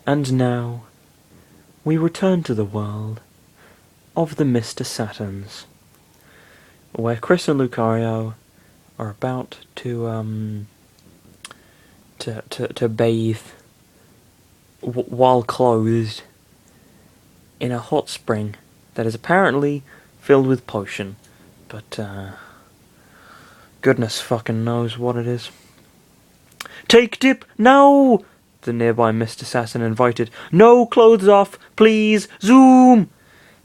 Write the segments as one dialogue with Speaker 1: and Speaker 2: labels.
Speaker 1: And now, we return to the world of the Mr. Saturns, where Chris and Lucario are about to bathe while clothed in a hot spring that is apparently filled with potion, but goodness fucking knows what it is. Take dip now! The nearby Mr. Saturn invited. No clothes off, please, zoom!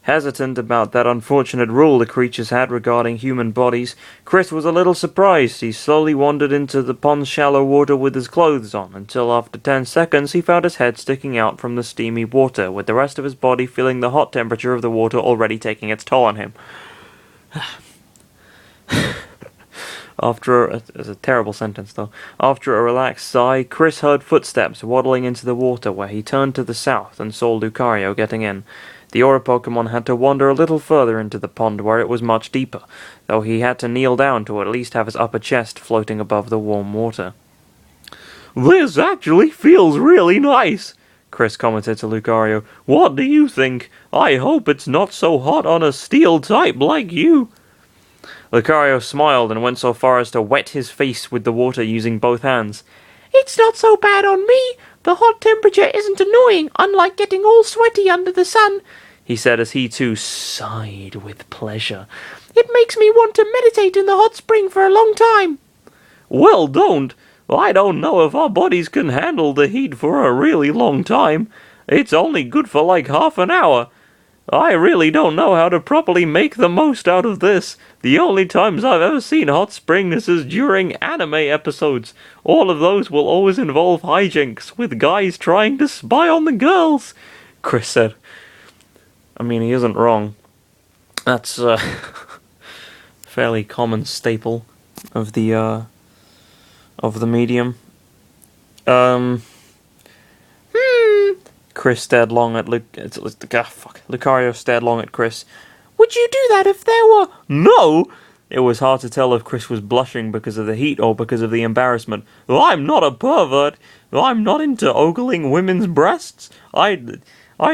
Speaker 1: Hesitant about that unfortunate rule the creatures had regarding human bodies, Chris was a little surprised. He slowly wandered into the pond's shallow water with his clothes on, until after 10 seconds he found his head sticking out from the steamy water, with the rest of his body feeling the hot temperature of the water already taking its toll on him. It's a terrible sentence though. After a relaxed sigh, Chris heard footsteps waddling into the water, where he turned to the south and saw Lucario getting in. The Aura Pokemon had to wander a little further into the pond, where it was much deeper, though he had to kneel down to at least have his upper chest floating above the warm water. "This actually feels really nice," Chris commented to Lucario. "What do you think? I hope it's not so hot on a steel type like you." Lucario smiled and went so far as to wet his face with the water using both hands. "It's not so bad on me. The hot temperature isn't annoying, unlike getting all sweaty under the sun," he said as he too sighed with pleasure. "It makes me want to meditate in the hot spring for a long time." "Well, don't. I don't know if our bodies can handle the heat for a really long time. It's only good for like half an hour. I really don't know how to properly make the most out of this. The only times I've ever seen hot springness is during anime episodes. All of those will always involve hijinks, with guys trying to spy on the girls," Chris said. I mean, he isn't wrong. That's a fairly common staple of the medium. Chris stared long at Lucario stared long at Chris. "Would you do that if there were—" "No!" It was hard to tell if Chris was blushing because of the heat or because of the embarrassment. "I'm not a pervert. I'm not into ogling women's breasts. I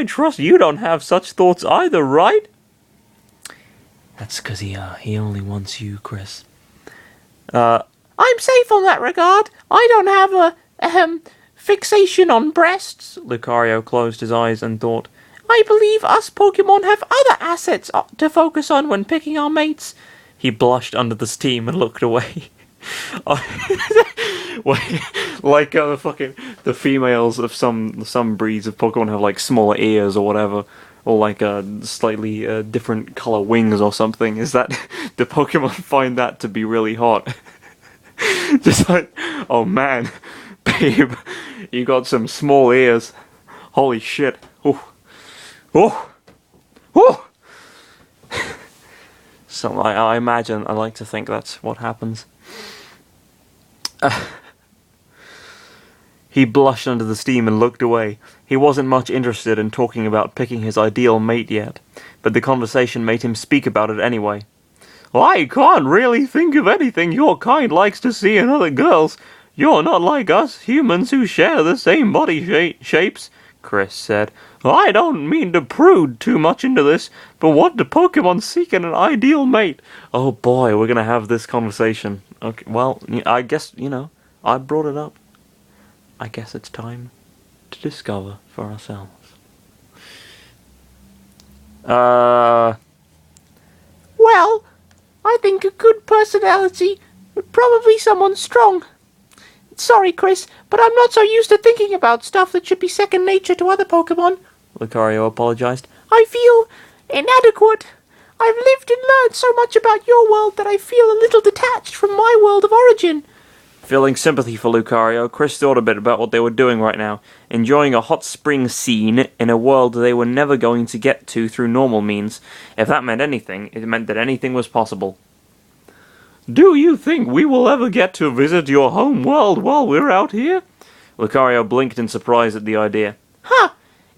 Speaker 1: trust you don't have such thoughts either, right?" That's because he only wants you, Chris. "I'm safe on that regard. I don't have a fixation on breasts." Lucario closed his eyes and thought. "I believe us Pokemon have other assets to focus on when picking our mates." He blushed under the steam and looked away. Like the females of some breeds of Pokemon have like smaller ears or whatever, or like slightly different color wings or something. Is that the Pokemon find that to be really hot? Just like, oh man, babe, you got some small ears. Holy shit! Oh, oh, oh. So I imagine, I like to think that's what happens. He blushed under the steam and looked away. He wasn't much interested in talking about picking his ideal mate yet, but the conversation made him speak about it anyway. "I can't really think of anything your kind likes to see in other girls. You're not like us humans who share the same body shapes," Chris said. "I don't mean to prude too much into this, but what do Pokemon seek in an ideal mate?" Oh boy, we're gonna have this conversation. Okay, well, I guess, I brought it up. I guess it's time to discover for ourselves. Well, I think a good personality would probably be someone strong. Sorry, Chris, but I'm not so used to thinking about stuff that should be second nature to other Pokemon. Lucario apologized. "I feel inadequate. I've lived and learned so much about your world that I feel a little detached from my world of origin." Feeling sympathy for Lucario, Chris thought a bit about what they were doing right now, enjoying a hot spring scene in a world they were never going to get to through normal means. If that meant anything, it meant that anything was possible. "Do you think we will ever get to visit your home world while we're out here?" Lucario blinked in surprise at the idea. "Huh,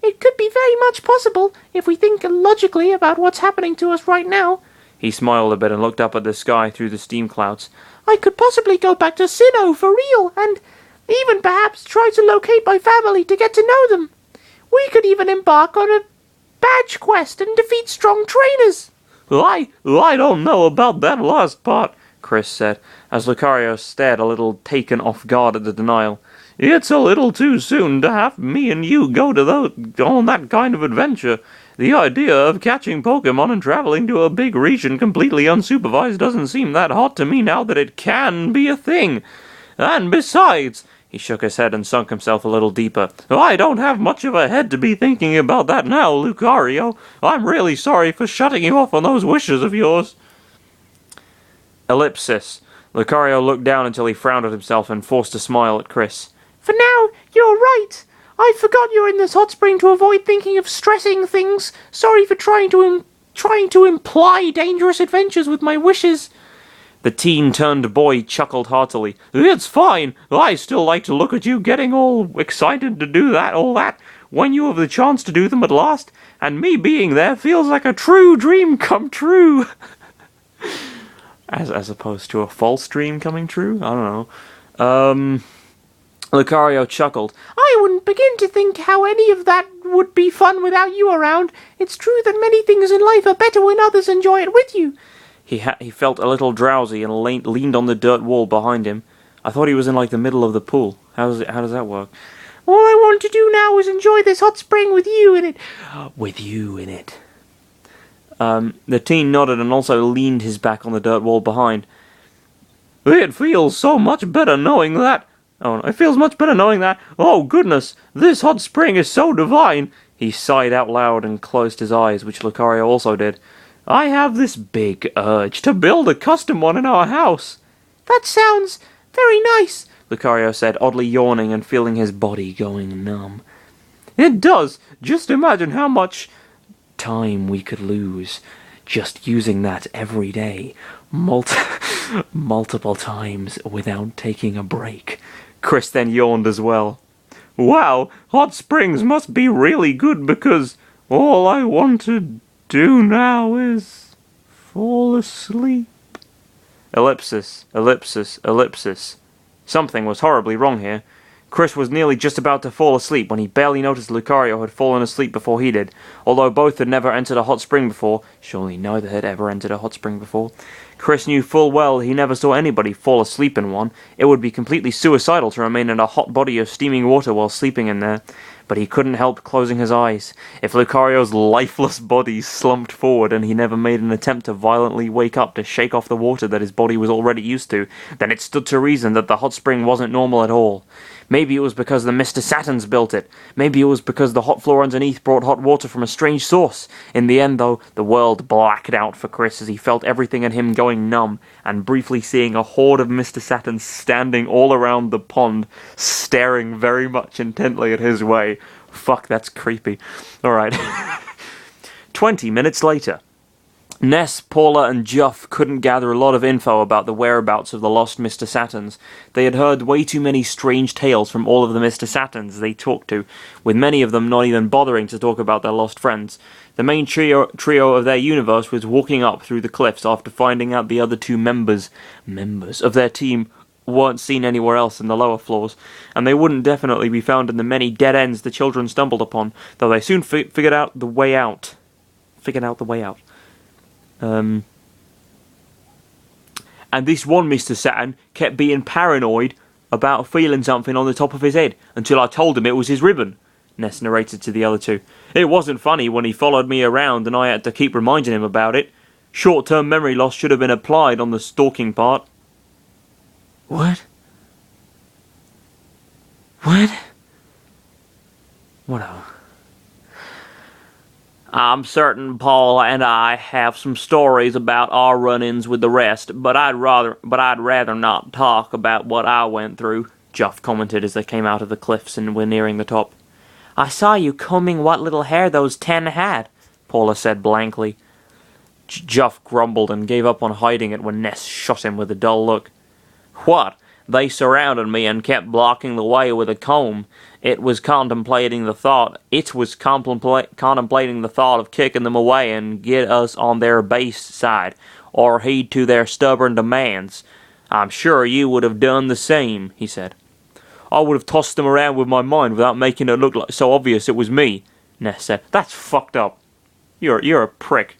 Speaker 1: it could be very much possible if we think logically about what's happening to us right now." He smiled a bit and looked up at the sky through the steam clouds. "I could possibly go back to Sinnoh for real, and even perhaps try to locate my family to get to know them."
Speaker 2: We could even embark on a badge quest and defeat strong trainers.
Speaker 1: I don't know about that last part, Chris said, as Lucario stared a little taken off guard at the denial. It's a little too soon to have me and you go on that kind of adventure. The idea of catching Pokemon and traveling to a big region completely unsupervised doesn't seem that hot to me now that it can be a thing. And besides, he shook his head and sunk himself a little deeper. I don't have much of a head to be thinking about that now, Lucario. I'm really sorry for shutting you off on those wishes of yours. Ellipsis. Lucario looked down until he frowned at himself and forced a smile at Chris.
Speaker 2: For now, you're right. I forgot you're in this hot spring to avoid thinking of stressing things. Sorry for trying to imply dangerous adventures with my wishes.
Speaker 1: The teen-turned boy chuckled heartily. It's fine. I still like to look at you getting all excited to do all that, when you have the chance to do them at last, and me being there feels like a true dream come true. As opposed to a false dream coming true? I don't know. Lucario chuckled.
Speaker 2: I wouldn't begin to think how any of that would be fun without you around. It's true that many things in life are better when others enjoy it with you.
Speaker 1: He felt a little drowsy and leaned on the dirt wall behind him. I thought he was in, like, the middle of the pool. How does that work?
Speaker 2: All I want to do now is enjoy this hot spring with you in it.
Speaker 1: With you in it. The teen nodded and also leaned his back on the dirt wall behind. It feels so much better knowing that. It feels much better knowing that. Oh, goodness, this hot spring is so divine. He sighed out loud and closed his eyes, which Lucario also did. I have this big urge to build a custom one in our house.
Speaker 2: That sounds very nice,
Speaker 1: Lucario said, oddly yawning and feeling his body going numb. It does. Just imagine how much time we could lose just using that every day, multiple times without taking a break. Chris then yawned as well. Wow, hot springs must be really good because all I want to do now is fall asleep. Ellipsis, ellipsis, ellipsis. Something was horribly wrong here. Chris was nearly just about to fall asleep when he barely noticed Lucario had fallen asleep before he did. Although both had never entered a hot spring before, surely neither had ever entered a hot spring before, Chris knew full well he never saw anybody fall asleep in one. It would be completely suicidal to remain in a hot body of steaming water while sleeping in there. But he couldn't help closing his eyes. If Lucario's lifeless body slumped forward and he never made an attempt to violently wake up to shake off the water that his body was already used to, then it stood to reason that the hot spring wasn't normal at all. Maybe it was because the Mr. Saturns built it. Maybe it was because the hot floor underneath brought hot water from a strange source. In the end, though, the world blacked out for Chris as he felt everything in him going numb, and briefly seeing a horde of Mr. Saturns standing all around the pond, staring very much intently at his way. Fuck, that's creepy. Alright. 20 minutes later. Ness, Paula, and Juff couldn't gather a lot of info about the whereabouts of the lost Mr. Saturns. They had heard way too many strange tales from all of the Mr. Saturns they talked to, with many of them not even bothering to talk about their lost friends. The main trio of their universe was walking up through the cliffs after finding out the other two members of their team weren't seen anywhere else in the lower floors, and they wouldn't definitely be found in the many dead ends the children stumbled upon, though they soon figured out the way out. And this one Mr. Saturn kept being paranoid about feeling something on the top of his head until I told him it was his ribbon, Ness narrated to the other two. It wasn't funny when he followed me around and I had to keep reminding him about it. Short-term memory loss should have been applied on the stalking part. What? Whatever. I'm certain Paul and I have some stories about our run-ins with the rest, but I'd rather not talk about what I went through, Juff commented as they came out of the cliffs and were nearing the top. I saw you combing what little hair those 10 had, Paula said blankly. Juff grumbled and gave up on hiding it when Ness shot him with a dull look. What? They surrounded me and kept blocking the way with a comb. It was contemplating the thought of kicking them away and get us on their base side, or heed to their stubborn demands. I'm sure you would have done the same, he said. I would have tossed them around with my mind without making it look like so obvious it was me, Ness said. That's fucked up. You're a prick.